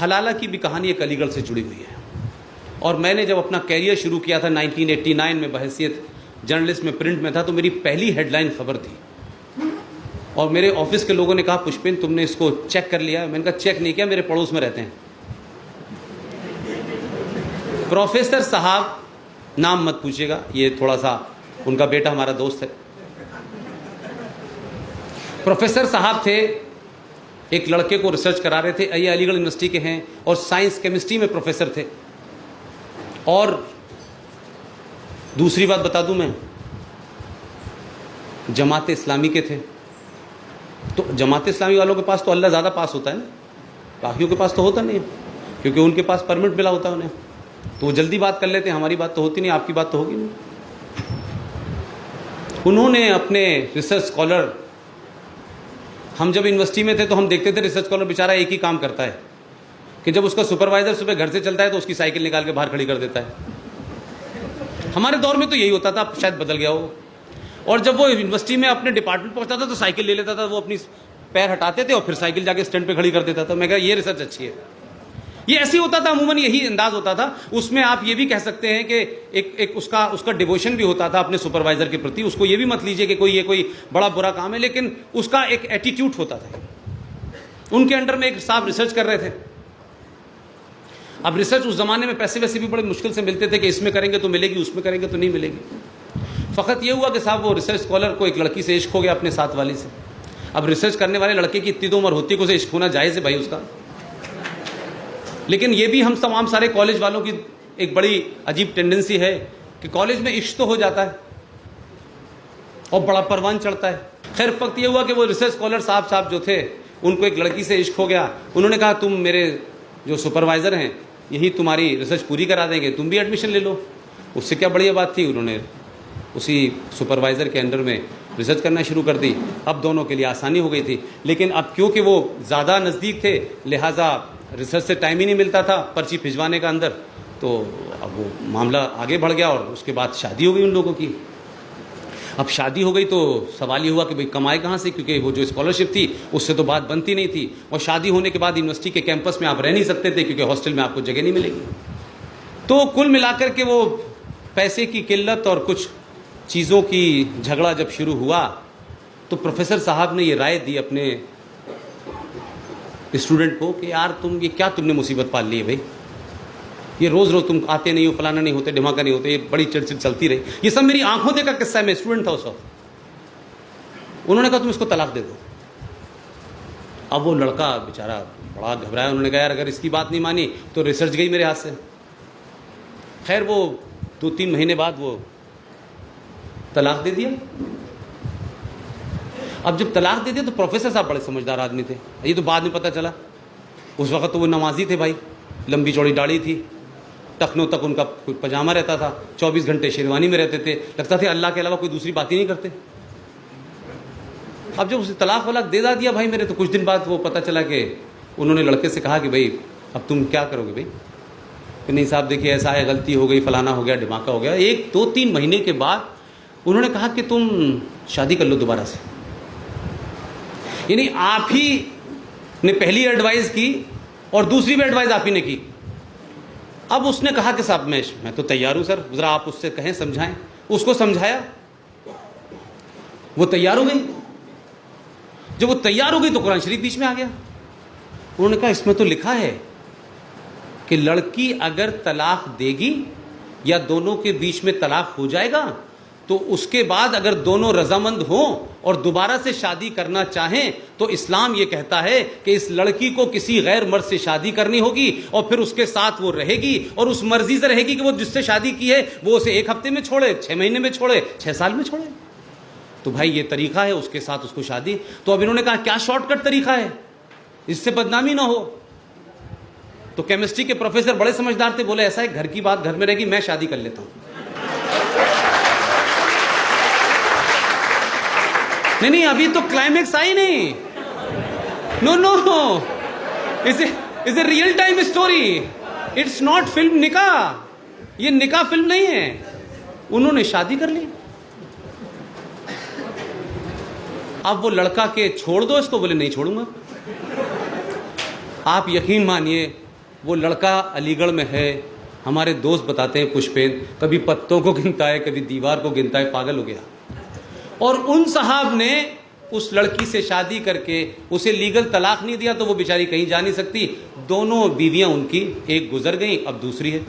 हलाला की भी कहानी एक अलीगढ़ से जुड़ी हुई है। और मैंने जब अपना कैरियर शुरू किया था 1989 में, बहैसियत जर्नलिस्ट में प्रिंट में था, तो मेरी पहली हेडलाइन खबर थी। और मेरे ऑफिस के लोगों ने कहा, पुष्पिन तुमने इसको चेक कर लिया? मैंने कहा चेक नहीं किया, मेरे पड़ोस में रहते हैं। प्रोफेसर साहब, नाम मत पूछिएगा, ये थोड़ा सा उनका बेटा हमारा दोस्त है। प्रोफेसर साहब थे, एक लड़के को रिसर्च करा रहे थे, ये अलीगढ़ यूनिवर्सिटी के हैं और साइंस केमिस्ट्री में प्रोफेसर थे। और दूसरी बात बता दूं, मैं जमात इस्लामी के थे। तो जमात इस्लामी वालों के पास तो अल्लाह ज़्यादा पास होता है ना, बाकियों के पास तो होता नहीं है, क्योंकि उनके पास परमिट मिला होता है उन्हें, तो वो जल्दी बात कर लेते हैं। हमारी बात तो होती नहीं, आपकी बात तो होगी नहीं। उन्होंने अपने रिसर्च स्कॉलर, हम जब यूनिवर्सिटी में थे तो हम देखते थे रिसर्च स्कॉलर बेचारा एक ही काम करता है कि जब उसका सुपरवाइजर सुबह घर से चलता है तो उसकी साइकिल निकाल के बाहर खड़ी कर देता है। हमारे दौर में तो यही होता था, शायद बदल गया हो। और जब वो यूनिवर्सिटी में अपने डिपार्टमेंट पहुंचता था तो साइकिल ले लेता था, वो अपनी पैर हटाते थे और फिर साइकिल जाके स्टैंड पे खड़ी कर देता था। मैं कहा ये रिसर्च अच्छी है। ये ऐसे होता था, अमूमन यही अंदाज होता था। उसमें आप ये भी कह सकते हैं कि एक उसका डिवोशन भी होता था अपने सुपरवाइजर के प्रति। उसको ये भी मत लीजिए कि कोई बड़ा बुरा काम है, लेकिन उसका एक एटीट्यूड होता था। उनके अंडर में एक साहब रिसर्च कर रहे थे। अब रिसर्च उस जमाने में पैसे वैसे भी बड़े मुश्किल से मिलते थे कि इसमें करेंगे तो मिलेगी, उसमें करेंगे तो नहीं मिलेगी। फ़कत ये हुआ कि साहब वो रिसर्च स्कॉलर को एक लड़की से इश्क हो गया, अपने साथ वाली से। अब रिसर्च करने वाले लड़के की इतनी तो उम्र होती है कि उसे इश्क होना जायज़ है भाई उसका। लेकिन ये भी हम तमाम सारे कॉलेज वालों की एक बड़ी अजीब टेंडेंसी है कि कॉलेज में इश्क तो हो जाता है और बड़ा परवान चढ़ता है। खैर वक्त ये हुआ कि वो रिसर्च स्कॉलर साहब जो थे, उनको एक लड़की से इश्क हो गया। उन्होंने कहा तुम मेरे जो सुपरवाइज़र हैं यही तुम्हारी रिसर्च पूरी करा देंगे, तुम भी एडमिशन ले लो। उससे क्या बढ़िया बात थी, उन्होंने उसी सुपरवाइज़र के अंडर में रिसर्च करना शुरू कर दी। अब दोनों के लिए आसानी हो गई थी। लेकिन अब क्योंकि वो ज़्यादा नज़दीक थे, लिहाजा रिसर्च से टाइम ही नहीं मिलता था पर्ची भिजवाने का अंदर, तो अब वो मामला आगे बढ़ गया और उसके बाद शादी हो गई उन लोगों की। अब शादी हो गई तो सवाल ये हुआ कि भाई कमाए कहाँ से, क्योंकि वो जो स्कॉलरशिप थी उससे तो बात बनती नहीं थी। और शादी होने के बाद यूनिवर्सिटी के कैंपस में आप रह नहीं सकते थे, क्योंकि हॉस्टल में आपको जगह नहीं मिलेगी। तो कुल मिलाकर के वो पैसे की किल्लत और कुछ चीज़ों की झगड़ा जब शुरू हुआ, तो प्रोफेसर साहब ने ये राय दी अपने स्टूडेंट को कि यार तुम ये क्या तुमने मुसीबत पाल ली है भाई, ये रोज़ रोज़ तुम आते नहीं हो, फलाना नहीं होते, ढिमाका नहीं होते, ये बड़ी चिड़चिड़ चलती रही। ये सब मेरी आंखों देखा किस्सा है, मैं स्टूडेंट था उस वक्त। उन्होंने कहा तुम इसको तलाक दे दो। अब वो लड़का बेचारा बड़ा घबराया। उन्होंने कहा यार अगर इसकी बात नहीं मानी तो रिसर्च गई मेरे हाथ से। खैर वो 2-3 महीने बाद वो तलाक दे दिया। अब जब तलाक दे दिया तो प्रोफेसर साहब बड़े समझदार आदमी थे, ये तो बाद में पता चला। उस वक्त तो वो नमाजी थे भाई, लंबी चौड़ी दाढ़ी थी, टखनों तक उनका कोई पजामा रहता था, 24 घंटे शेरवानी में रहते थे, लगता था अल्लाह के अलावा कोई दूसरी बात ही नहीं करते। अब जब उसे तलाक वलाक दे दिया भाई मेरे, तो कुछ दिन बाद वो पता चला कि उन्होंने लड़के से कहा कि भाई अब तुम क्या करोगे भाई। कि नहीं साहब देखिए ऐसा है, गलती हो गई, फलाना हो गया, ढिमाका हो गया। 1-2-3 महीने के बाद उन्होंने कहा कि तुम शादी कर लो दोबारा से। यानी आप ही ने पहली एडवाइस की और दूसरी भी एडवाइस आप ही ने की। अब उसने कहा कि साहब मैं तो तैयार हूं सर, ज़रा आप उससे कहें, समझाएं। उसको समझाया, वो तैयार हो गई। जब वो तैयार हो गई तो कुरान शरीफ बीच में आ गया। उन्होंने कहा इसमें तो लिखा है कि लड़की अगर तलाक देगी या दोनों के बीच में तलाक हो जाएगा तो उसके बाद अगर दोनों रजामंद हों और दोबारा से शादी करना चाहें तो इस्लाम ये कहता है कि इस लड़की को किसी गैर मर्द से शादी करनी होगी और फिर उसके साथ वो रहेगी और उस मर्जी से रहेगी कि वो जिससे शादी की है वो उसे 1 हफ्ते में छोड़े, 6 महीने में छोड़े, 6 साल में छोड़े। तो भाई ये तरीका है, उसके साथ उसको शादी। तो अब इन्होंने कहा क्या शॉर्टकट तरीका है, इससे बदनामी ना हो। तो केमिस्ट्री के प्रोफेसर बड़े समझदार थे, बोले ऐसा है घर की बात घर में रहेगी, मैं शादी कर लेता हूं। नहीं अभी तो क्लाइमेक्स आई नहीं। No is a real time story, it's not film निकाह। ये निकाह फिल्म नहीं है। उन्होंने शादी कर ली। अब वो लड़का के छोड़ दो इसको, बोले नहीं छोड़ूंगा। आप यकीन मानिए वो लड़का अलीगढ़ में है, हमारे दोस्त बताते हैं पुष्पेन, कभी पत्तों को गिनता है, कभी दीवार को गिनता है, पागल हो गया। और उन साहब ने उस लड़की से शादी करके उसे लीगल तलाक नहीं दिया, तो वो बेचारी कहीं जा नहीं सकती। दोनों बीवियां उनकी, एक गुजर गई, अब दूसरी है,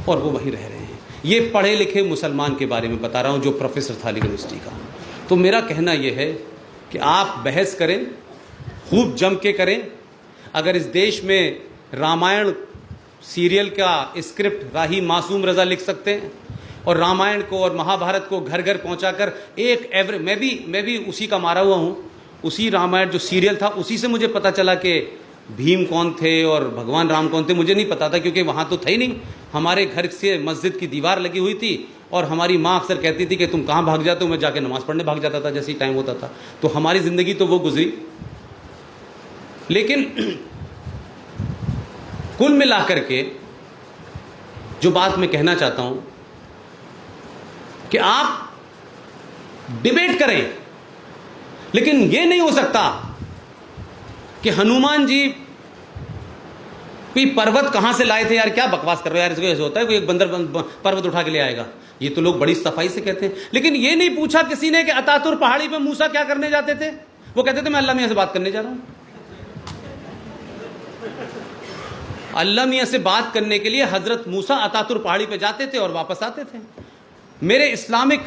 और वो वहीं रह रहे हैं। ये पढ़े लिखे मुसलमान के बारे में बता रहा हूं, जो प्रोफेसर था यूनिवर्सिटी का। तो मेरा कहना यह है कि आप बहस करें, खूब जम के करें। अगर इस देश में रामायण सीरियल का स्क्रिप्ट राही मासूम रजा लिख सकते हैं, और रामायण को और महाभारत को घर घर पहुंचाकर एक एवरेज, मैं भी उसी का मारा हुआ हूं। उसी रामायण जो सीरियल था, उसी से मुझे पता चला कि भीम कौन थे और भगवान राम कौन थे। मुझे नहीं पता था, क्योंकि वहां तो थे ही नहीं। हमारे घर से मस्जिद की दीवार लगी हुई थी, और हमारी माँ अक्सर कहती थी कि तुम कहाँ भाग जाते हो, मैं जाके नमाज पढ़ने भाग जाता था जैसे ही टाइम होता था। तो हमारी जिंदगी तो वो गुजरी। लेकिन कुल मिलाकर के जो बात मैं कहना चाहता हूं कि आप डिबेट करें, लेकिन यह नहीं हो सकता कि हनुमान जी कोई पर्वत कहां से लाए थे। यार क्या बकवास कर रहे हो यार, इसको ऐसे होता है कोई एक बंदर पर्वत उठा के ले आएगा। ये तो लोग बड़ी सफाई से कहते हैं। लेकिन ये नहीं पूछा किसी ने कि अतातुर पहाड़ी पे मूसा क्या करने जाते थे। वो कहते थे मैं अल्लाह मियां से बात करने जा रहा हूं। अल्लाह मियां से बात करने के लिए हजरत मूसा अतातुर पहाड़ी पे जाते थे और वापस आते थे। मेरे इस्लामिक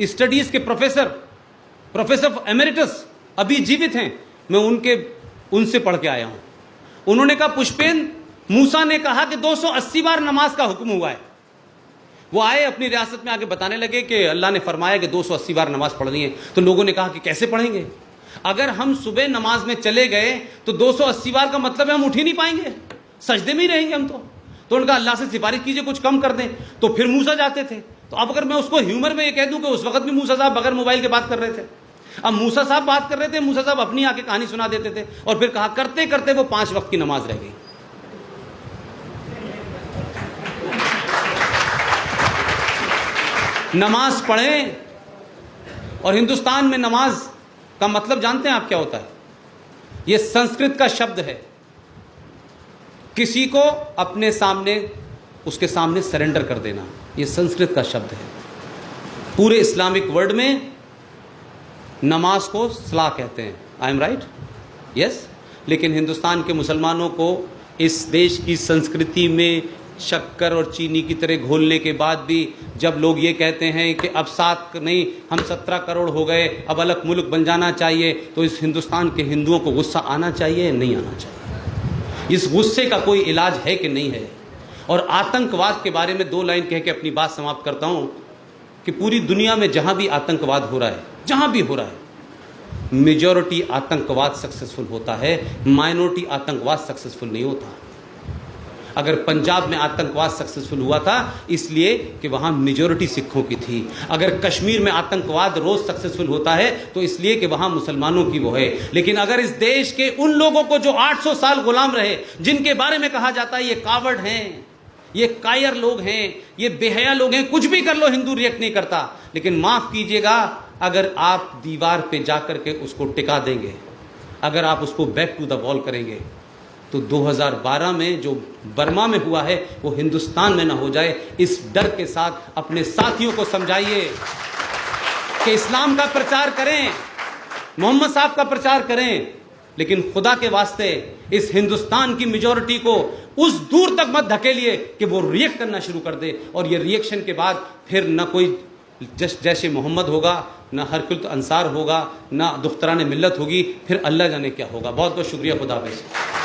स्टडीज के प्रोफेसर एमेरिटस अभी जीवित हैं, मैं उनसे पढ़ के आया हूं। उन्होंने कहा पुष्पेन, मूसा ने कहा कि 280 बार नमाज का हुक्म हुआ है। वो आए अपनी रियासत में आके बताने लगे कि अल्लाह ने फरमाया कि 280 बार नमाज पढ़नी है। तो लोगों ने कहा कि कैसे पढ़ेंगे, अगर हम सुबह नमाज में चले गए तो 280 बार का मतलब है हम उठ ही नहीं पाएंगे, सजदे में ही रहेंगे हम। तो उनका अल्लाह से सिफारिश कीजिए कुछ कम कर दें। तो फिर मूसा जाते थे। तो अब अगर मैं उसको ह्यूमर में ये कह दूं कि उस वक्त भी मूसा साहब बगैर मोबाइल के बात कर रहे थे। अब मूसा साहब बात कर रहे थे, मूसा साहब अपनी आके कहानी सुना देते थे, और फिर कहा करते करते वो 5 वक्त की नमाज रह गई। नमाज पढ़ें। और हिंदुस्तान में नमाज का मतलब जानते हैं आप क्या होता है? यह संस्कृत का शब्द है, किसी को अपने सामने, उसके सामने सरेंडर कर देना। यह संस्कृत का शब्द है। पूरे इस्लामिक वर्ल्ड में नमाज को सलाह कहते हैं। I am right? यस। लेकिन हिंदुस्तान के मुसलमानों को इस देश की संस्कृति में शक्कर और चीनी की तरह घोलने के बाद भी जब लोग ये कहते हैं कि अब 7 नहीं हम 17 करोड़ हो गए, अब अलग मुल्क बन जाना चाहिए, तो इस हिंदुस्तान के हिंदुओं को गुस्सा आना चाहिए या नहीं आना चाहिए? इस गुस्से का कोई इलाज है कि नहीं है? और आतंकवाद के बारे में 2 लाइन कह के अपनी बात समाप्त करता हूं कि पूरी दुनिया में जहां भी आतंकवाद हो रहा है, जहां भी हो रहा है, मेजॉरिटी आतंकवाद सक्सेसफुल होता है, माइनॉरिटी आतंकवाद सक्सेसफुल नहीं होता। अगर पंजाब में आतंकवाद सक्सेसफुल हुआ था इसलिए कि वहां मेजॉरिटी सिखों की थी। अगर कश्मीर में आतंकवाद रोज सक्सेसफुल होता है तो इसलिए कि वहां मुसलमानों की वो है। लेकिन अगर इस देश के उन लोगों को जो 800 साल गुलाम रहे, जिनके बारे में कहा जाता है ये कावड़ हैं, ये कायर लोग हैं, ये बेहया लोग हैं, कुछ भी कर लो हिंदू रिएक्ट नहीं करता। लेकिन माफ कीजिएगा, अगर आप दीवार पे जाकर के उसको टिका देंगे, अगर आप उसको बैक टू द वॉल करेंगे, तो 2012 में जो बर्मा में हुआ है वो हिंदुस्तान में ना हो जाए। इस डर के साथ अपने साथियों को समझाइए कि इस्लाम का प्रचार करें, मोहम्मद साहब का प्रचार करें, लेकिन खुदा के वास्ते इस हिंदुस्तान की मेजॉरिटी को उस दूर तक मत धकेलिए कि वो रिएक्ट करना शुरू कर दे। और ये रिएक्शन के बाद फिर न कोई जैसे मोहम्मद होगा, ना हरकुल अंसार होगा, ना दुख्तरान मिल्लत होगी, फिर अल्लाह जाने क्या होगा। बहुत बहुत शुक्रिया। खुदा हाफिज़।